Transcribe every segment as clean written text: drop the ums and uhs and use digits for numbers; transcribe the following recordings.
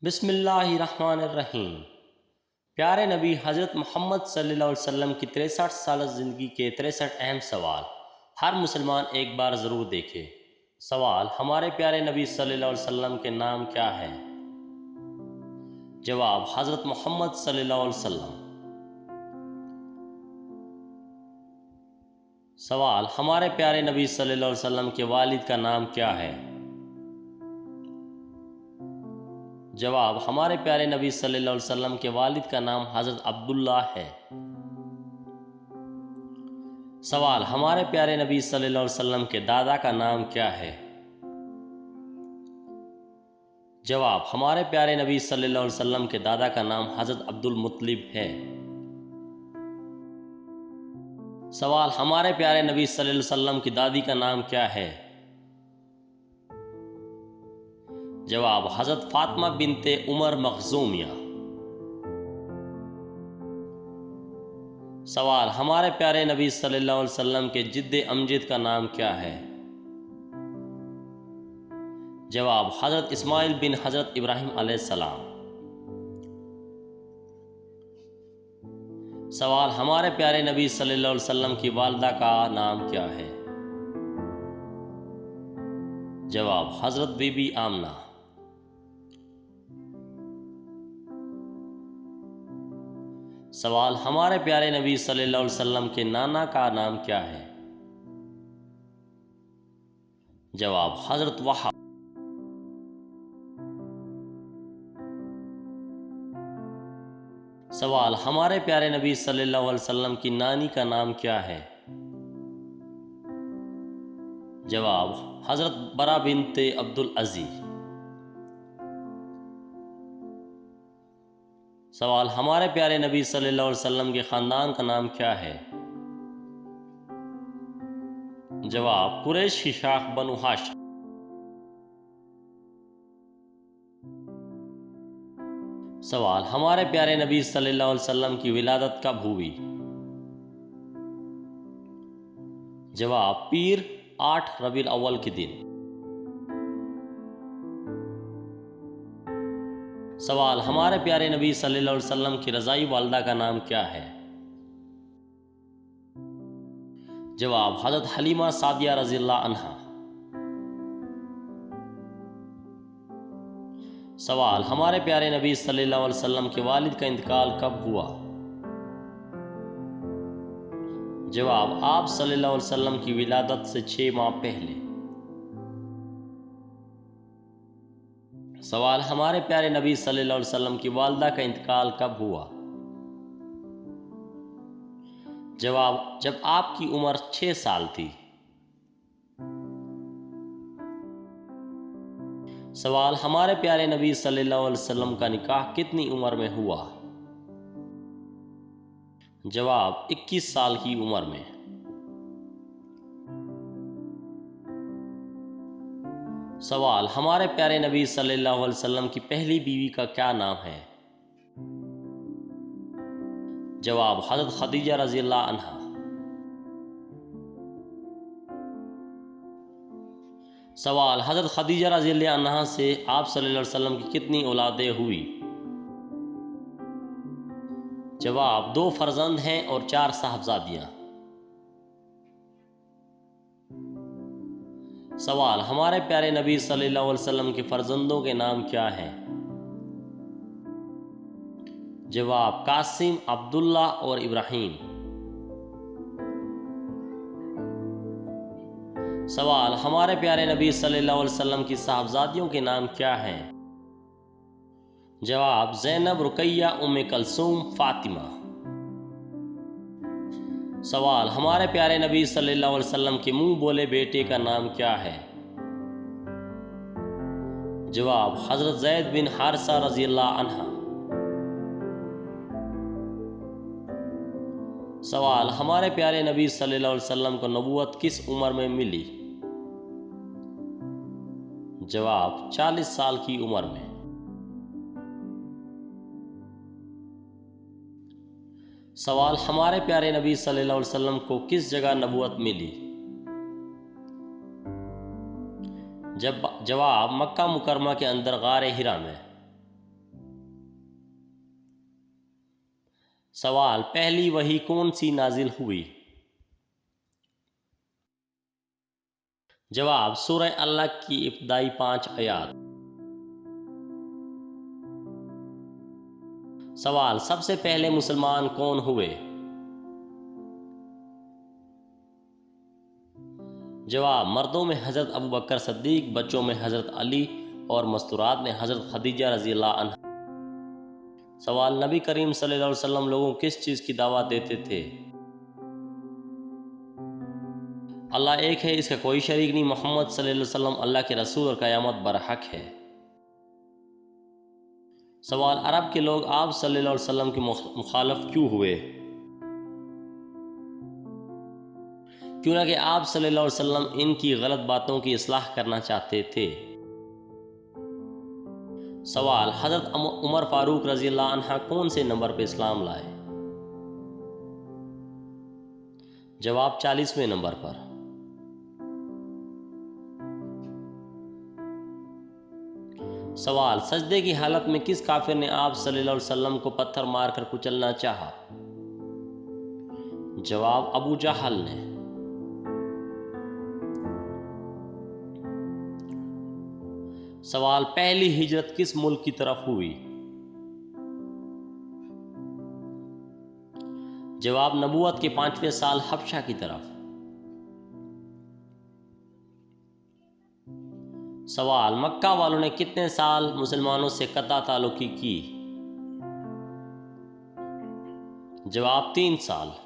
बिस्मिल्लाहिर्रहमानिर्रहीम। प्यारे नबी हज़रत मोहम्मद सल्लल्लाहु अलैहि वसल्लम की 63 साल ज़िंदगी के 63 अहम सवाल हर मुसलमान एक बार ज़रूर देखे। सवाल: हमारे प्यारे नबी सल्लल्लाहु अलैहि वसल्लम के नाम क्या है? जवाब: हज़रत मोहम्मद सल्लल्लाहु अलैहि वसल्लम। सवाल: हमारे प्यारे नबी सल्लल्लाहु अलैहि वसल्लम के वालिद का नाम क्या है? जवाब: हमारे प्यारे नबी सल्लल्लाहु अलैहि वसल्लम के वालिद का नाम हज़रत अब्दुल्ला है। सवाल: हमारे प्यारे नबी सल्लल्लाहु अलैहि वसल्लम के दादा का नाम क्या है? जवाब: हमारे प्यारे नबी सल्लल्लाहु अलैहि वसल्लम के दादा का नाम हज़रत अब्दुल मुत्तलिब है। सवाल: हमारे प्यारे नबी सल्लल्लाहु अलैहि वसल्लम की दादी का नाम क्या है? जवाब: हज़रत फातिमा बिनते उमर मखज़ूमिया। सवाल: हमारे प्यारे नबी सल्लल्लाहु अलैहि वसल्लम के जिद्द अमजद का नाम क्या है? जवाब: हज़रत इस्माइल बिन हज़रत इब्राहिम अलैहिस्सलाम। सवाल: हमारे प्यारे नबी सल्लल्लाहु अलैहि वसल्लम की वालिदा का नाम क्या है? जवाब: हज़रत बीबी आमना। सवाल: हमारे प्यारे नबी सल्लल्लाहु अलैहि वसल्लम के नाना का नाम क्या है? जवाब: हज़रत वहाब। सवाल: हमारे प्यारे नबी सल्लल्लाहु अलैहि वसल्लम की नानी का नाम क्या है? जवाब: हज़रत बरा बिनते अब्दुल अज़ीज़। सवाल: हमारे प्यारे नबी सल्लल्लाहु अलैहि वसल्लम के ख़ानदान का नाम क्या है? जवाब: कुरैश की शाख बनु हाशिम। सवाल: हमारे प्यारे नबी सल्लल्लाहु अलैहि वसल्लम की विलादत कब हुई? जवाब: पीर 8 रबीउल अव्वल के दिन। सवाल: हमारे प्यारे नबी सल्लल्लाहु अलैहि वसल्लम की रज़ाई वालिदा का नाम क्या है? जवाब: हज़रत हलीमा सादिया रज़ियल्लाहु अन्हा। सवाल: हमारे प्यारे नबी सल्लल्लाहु अलैहि वसल्लम के वालिद का इंतकाल कब हुआ? जवाब: आप सल्लल्लाहु अलैहि वसल्लम की विलादत से 6 माह पहले। सवाल: हमारे प्यारे नबी सल्लल्लाहु अलैहि वसल्लम की वालिदा का इंतकाल कब हुआ? जवाब: जब आपकी उम्र 6 साल थी। सवाल: हमारे प्यारे नबी सल्लल्लाहु अलैहि वसल्लम का निकाह कितनी उम्र में हुआ? जवाब: 21 साल की उम्र में। सवाल: हमारे प्यारे नबी सल्लल्लाहु अलैहि वसल्लम की पहली बीवी का क्या नाम है? जवाब: हज़रत खदीजा रज़ियल्लाहु अन्हा। सवाल: हज़रत खदीजा रज़ियल्लाहु अन्हा से आप सल्लल्लाहु अलैहि वसल्लम की कितनी औलादें हुई? जवाब: 2 फर्जंद हैं और 4 साहबजादियाँ। सवाल: हमारे प्यारे नबी सल्लल्लाहु अलैहि वसल्लम के फर्जंदों के नाम क्या हैं? जवाब: कासिम, अब्दुल्ला और इब्राहीम। सवाल: हमारे प्यारे नबी सल्लल्लाहु अलैहि वसल्लम की साहबजादियों के नाम क्या हैं? जवाब: ज़ैनब, रुकैया, उम्मे कलसूम, फातिमा। सवाल: हमारे प्यारे नबी सल्लल्लाहु अलैहि वसल्लम के मुंह बोले बेटे का नाम क्या है? जवाब: हज़रत ज़ैद बिन हारिसा रज़ियल्लाहु अन्हा। सवाल: हमारे प्यारे नबी सल्लल्लाहु अलैहि वसल्लम को नबूवत किस उम्र में मिली? जवाब: 40 साल की उम्र में। सवाल: हमारे प्यारे नबी सल्लल्लाहु अलैहि वसल्लम को किस जगह नबूवत मिली? जवाब: मक्का मुकरमा के अंदर गारे हिरा में। सवाल, पहली वही कौन सी नाजिल हुई? जवाब, सूरह अल्लाह की इब्तदाई 5 आयात। सवाल, सबसे पहले मुसलमान कौन हुए? जवाब, मर्दों में हज़रत अबू बकर सिद्दीक, बच्चों में हज़रत अली और मस्तूरात में हज़रत खदीजा रज़ी अल्लाह अन्हा। सवाल, नबी करीम सल्लल्लाहु अलैहि वसल्लम लोगों को किस चीज़ की दावत देते थे? अल्लाह एक है, इसका कोई शरीक नहीं, मोहम्मद सल्लल्लाहु अलैहि वसल्लम अल्लाह के रसूल और क़यामत बरहक है। सवाल, अरब के लोग आप सल्लल्लाहु अलैहि वसल्लम के मुखालफ क्यों हुए? क्योंकि आप सल्लल्लाहु अलैहि वसल्लम इनकी गलत बातों की इस्लाह करना चाहते थे। सवाल, हज़रत उमर फारूक रज़ी अल्लाह अन्हा कौन से नंबर पर इस्लाम लाए? जवाब, 40वें नंबर पर। सवाल, सजदे की हालत में किस काफिर ने आप सल्लल्लाहु अलैहि वसल्लम को पत्थर मारकर कुचलना चाहा? जवाब, अबू जहल ने। सवाल, पहली हिजरत किस मुल्क की तरफ हुई? जवाब, नबूवत के 5वें साल हबशा की तरफ। सवाल, मक्का वालों ने कितने साल मुसलमानों से कता ताल्लुकी की? जवाब, 3 साल।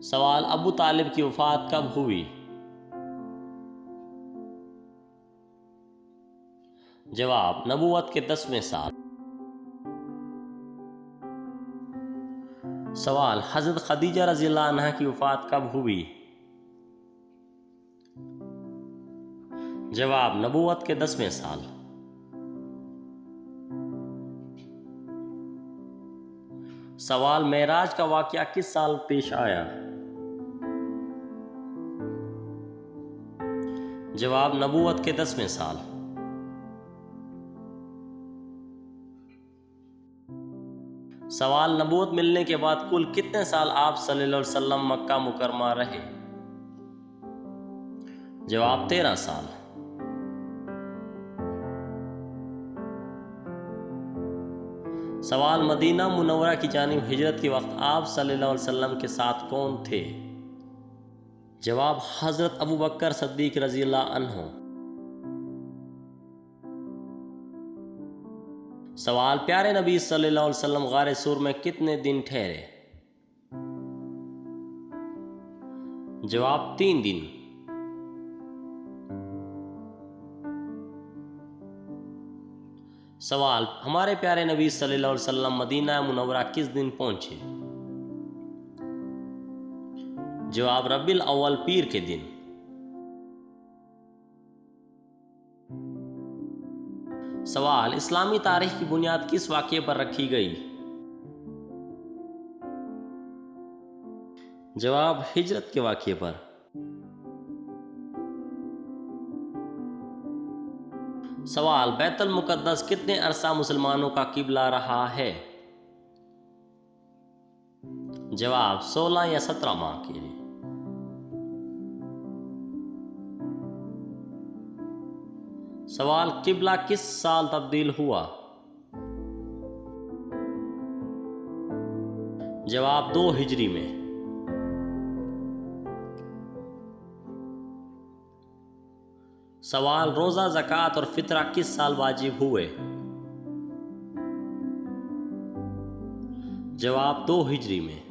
सवाल, अबू तालिब की वफात कब हुई? जवाब, नबूवत के 10वें साल। सवाल, हज़रत खदीजा रज़ी अल्लाह अन्हा की वफात कब हुई? जवाब, नबूवत के 10वें साल। सवाल, मेराज का वाक़या किस साल पेश आया? जवाब, नबूवत के 10वें साल। सवाल, नबूवत मिलने के बाद कुल कितने साल आप सल्लल्लाहु अलैहि वसल्लम मक्का मुकरमा रहे? जवाब, 13 साल। सवाल, मदीना मुनव्वरा की जानिब हिजरत के वक्त आप सल्लल्लाहु अलैहि वसल्लम के साथ कौन थे? जवाब, हज़रत अबू बकर सिद्दीक रज़ी अल्लाह अन्हु। सवाल, प्यारे नबी सल्लल्लाहु अलैहि वसल्लम गारे सूर में कितने दिन ठहरे? जवाब, 3 दिन। सवाल, हमारे प्यारे नबी सल्लल्लाहु अलैहि वसल्लम मदीना मुनव्वरा किस दिन पहुंचे? जवाब, रबीउल अव्वल पीर के दिन। सवाल, इस्लामी तारीख की बुनियाद किस वाक़ये पर रखी गई? जवाब, हिजरत के वाक़ये पर। सवाल, बैतुल मुक़द्दस कितने अरसा मुसलमानों का किबला रहा है? जवाब, 16 या 17 माह के लिए। सवाल, किबला किस साल तब्दील हुआ? जवाब, 2 हिजरी में। सवाल, रोज़ा, ज़कात और फितरा किस साल वाजिब हुए? जवाब, 2 हिजरी में।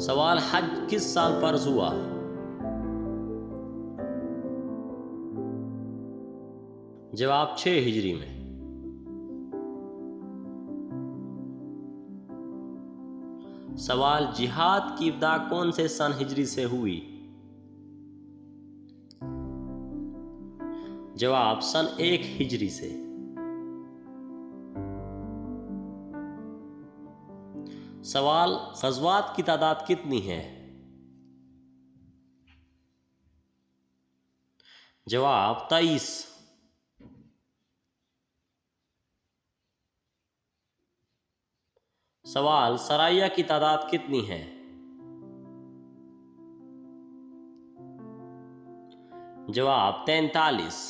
सवाल, हज किस साल फर्ज हुआ? जवाब, 6 हिजरी में। सवाल, जिहाद की इब्तिदा कौन से सन हिजरी से हुई? जवाब, सन 1 हिजरी से। सवाल, ग़ज़वात की तादाद कितनी है? जवाब 23। सवाल सराया की तादाद कितनी है? जवाब 43।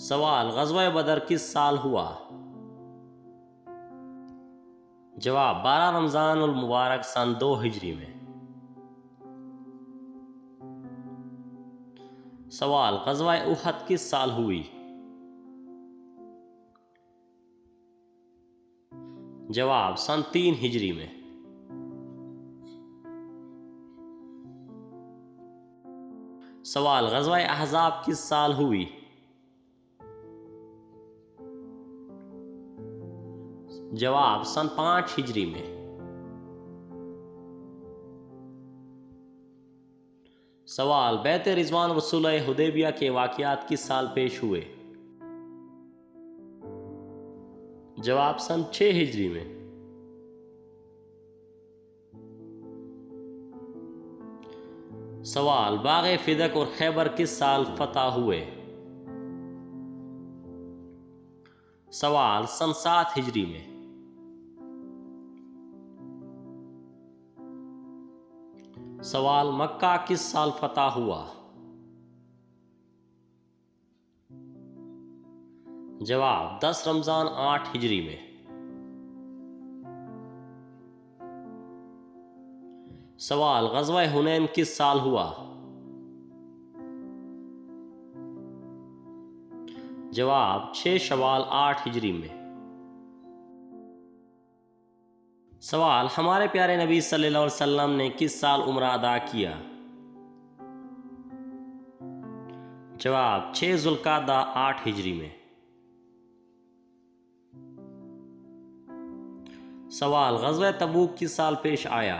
सवाल ग़ज़वा बदर किस साल हुआ? जवाब 12 रमज़ान उल मुबारक सन 2 हिजरी में। सवाल ग़ज़वा उहद किस साल हुई? जवाब सन 3 हिजरी में। सवाल ग़ज़वा अहज़ाब किस साल हुई? जवाब सन 5 हिजरी में। सवाल बैत रिज़वान व सुलह हुदैबिया के वाक़यात किस साल पेश हुए? जवाब सन 6 हिजरी में। सवाल बाग़े फ़िदक और खैबर किस साल फतह हुए? सवाल सन 7 हिजरी में। सवाल मक्का किस साल फतह हुआ? जवाब 10 रमज़ान 8 हिजरी में। सवाल ग़ज़वा हुनैन किस साल हुआ? जवाब 6 शवाल 8 हिजरी में। सवाल हमारे प्यारे नबी सल्लल्लाहु अलैहि वसल्लम ने किस साल उम्रा अदा किया? जवाब 6 ज़ुल्क़ादा 8 हिजरी में। सवाल ग़ज़वा तबूक किस साल पेश आया?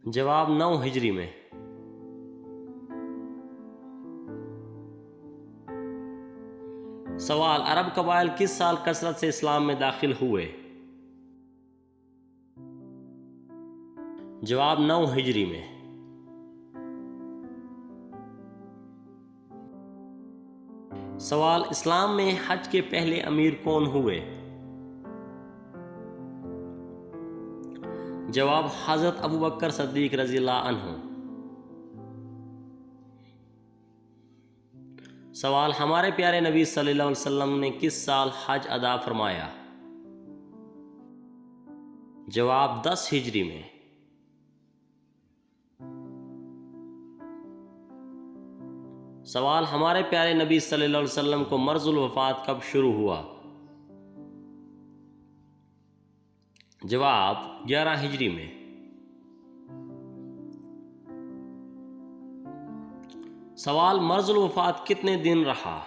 जवाब 9 हिजरी में। सवाल अरब कबाइल किस साल कसरत से इस्लाम में दाखिल हुए? जवाब 9 हिजरी में। सवाल इस्लाम में हज के पहले अमीर कौन हुए? जवाब हज़रत अबू बकर सिद्दीक़ रज़ियल्लाहु अन्हु। सवाल हमारे प्यारे नबी सल्लल्लाहु अलैहि वसल्लम ने किस साल हज अदा फरमाया? जवाब 10 हिजरी में। सवाल हमारे प्यारे नबी सल्लल्लाहु अलैहि वसल्लम को मर्ज़ुल वफ़ात कब शुरू हुआ? जवाब 11 हिजरी में। सवाल मर्ज़ुल वफ़ात कितने दिन रहा?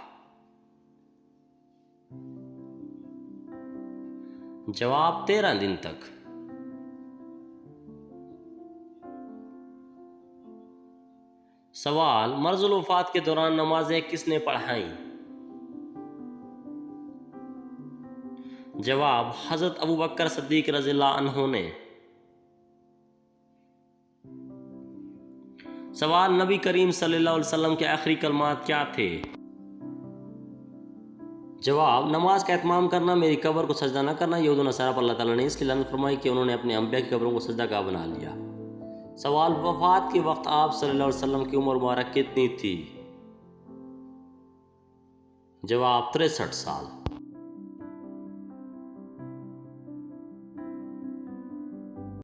जवाब 13 दिन तक। सवाल मर्ज़ुल वफ़ात के दौरान नमाजें किसने पढ़ाई? जवाब हज़रत अबू बकर सिद्दीक़ रज़ियल्लाहु अन्हु ने। सवाल नबी करीम सल्लल्लाहु अलैहि वसल्लम के आखिरी कलमात क्या थे? जवाब नमाज का एहतमाम करना, मेरी कब्र को सजदा न करना। यहूद व नसारा पर अल्लाह ताला ने इसकी लानत फरमाई कि उन्होंने अपने अंबिया की कब्रों को सजदा गाह बना लिया। सवाल वफ़ात के वक्त आप सल्लल्लाहु अलैहि वसल्लम की उम्र मुबारक कितनी थी? जवाब 63 साल।